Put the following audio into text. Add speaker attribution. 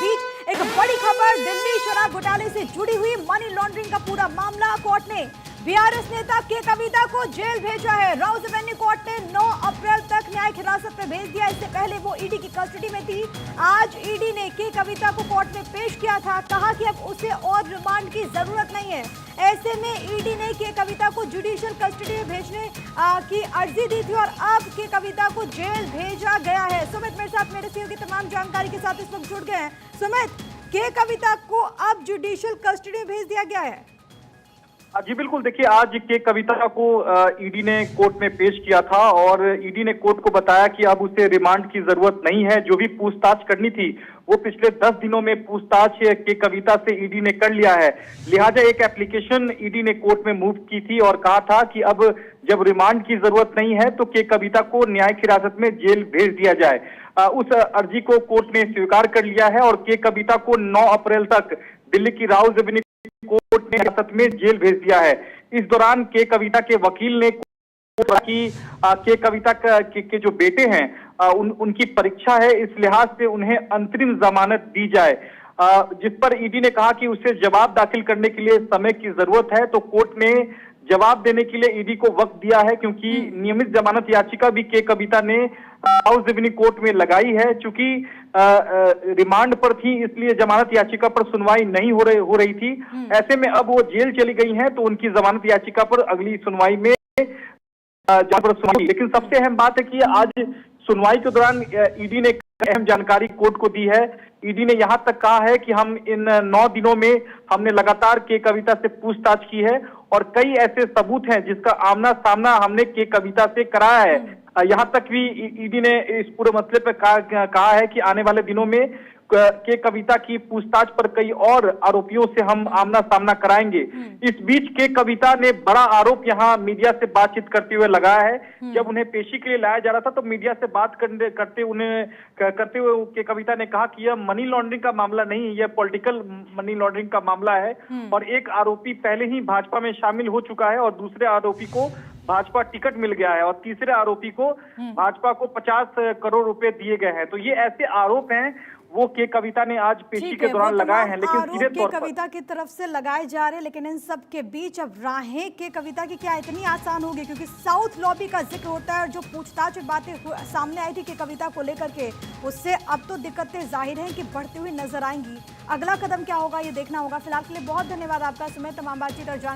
Speaker 1: बीच एक बड़ी खबर, दिल्ली शराब घोटाले से जुड़ी हुई मनी लॉन्ड्रिंग का पूरा मामला। कोर्ट ने बीआरएस नेता के कविता को जेल भेजा है। राउज एवेन्यू कोर्ट ने 9 अप्रैल तक न्यायिक हिरासत में भेज दिया। इससे पहले वो ईडी की कस्टडी में थी। आज ईडी ने के कविता को कोर्ट में पेश किया था। कहा कि अब उसे और रिमांड की जरूरत नहीं है। ऐसे में ईडी ने के कविता को जुडिशियल कस्टडी में भेजने की अर्जी दी थी और अब के कविता को जेल भेजा गया है। सुमित मेरे साथ मेरे सीओ की तमाम जानकारी के साथ इस वक्त जुड़ गए हैं। सुमित, के कविता को अब जुडिशियल कस्टडी में भेज दिया गया है।
Speaker 2: जी बिल्कुल, देखिए आज के कविता को ईडी ने कोर्ट में पेश किया था और ईडी ने कोर्ट को बताया कि अब उसे रिमांड की जरूरत नहीं है। जो भी पूछताछ करनी थी वो पिछले 10 दिनों में पूछताछ के कविता से ईडी ने कर लिया है। लिहाजा एक एप्लीकेशन ईडी ने कोर्ट में मूव की थी और कहा था कि अब जब रिमांड की जरूरत नहीं है तो के कविता को न्यायिक हिरासत में जेल भेज दिया जाए। उस अर्जी को कोर्ट ने स्वीकार कर लिया है और के कविता को 9 अप्रैल तक दिल्ली की राउज एवेन्यू कोर्ट ने हिरासत में जेल भेज दिया है। इस दौरान के कविता के वकील ने कि के कविता के जो बेटे हैं उनकी परीक्षा है, इस लिहाज से उन्हें अंतरिम जमानत दी जाए, जिस पर ईडी ने कहा कि उसे जवाब दाखिल करने के लिए समय की जरूरत है। तो कोर्ट ने जवाब देने के लिए ईडी को वक्त दिया है, क्योंकि नियमित जमानत याचिका भी के कविता ने हाउस एवेन्यू कोर्ट में लगाई है। चूंकि रिमांड पर थी इसलिए जमानत याचिका पर सुनवाई नहीं हो रही थी। ऐसे में अब वो जेल चली गई हैं तो उनकी जमानत याचिका पर अगली सुनवाई में सुनवाई। लेकिन सबसे अहम बात है कि आज सुनवाई के दौरान ईडी ने अहम जानकारी कोर्ट को दी है। ईडी ने यहां तक कहा है कि हम इन 9 दिनों में हमने लगातार के कविता से पूछताछ की है और कई ऐसे सबूत हैं जिसका आमना सामना हमने के कविता से कराया है। यहां तक भी ईडी ने इस पूरे मसले पर कहा है कि आने वाले दिनों में के कविता की पूछताछ पर कई और आरोपियों से हम आमना सामना कराएंगे। इस बीच के कविता ने बड़ा आरोप यहां मीडिया से बातचीत करते हुए लगाया है। जब उन्हें पेशी के लिए लाया जा रहा था तो मीडिया से बात करते हुए के कविता ने कहा कि यह मनी लॉन्ड्रिंग का मामला नहीं है, यह पॉलिटिकल मनी लॉन्ड्रिंग का मामला है और एक आरोपी पहले ही भाजपा में शामिल हो चुका है और दूसरे आरोपी को भाजपा टिकट मिल गया है और तीसरे आरोपी को भाजपा को 50 करोड़ रुपए दिए गए हैं। तो ये ऐसे आरोप हैं वो के कविता ने आज पेशी के दौरान लगाए हैं, लेकिन सीधे तौर पर
Speaker 1: कविता की तरफ से लगाए जा रहे हैं। लेकिन इन सब के बीच अब राहें के कविता की क्या इतनी आसान होगी, क्योंकि साउथ लॉबी का जिक्र होता है और जो पूछताछ बातें सामने आई थी कि कविता को लेकर के, उससे अब तो दिक्कतें जाहिर हैं कि बढ़ती हुई नजर आएंगी। अगला कदम क्या होगा ये देखना होगा। फिलहाल के लिए बहुत धन्यवाद आपका समय, तमाम बातचीत और जानकारी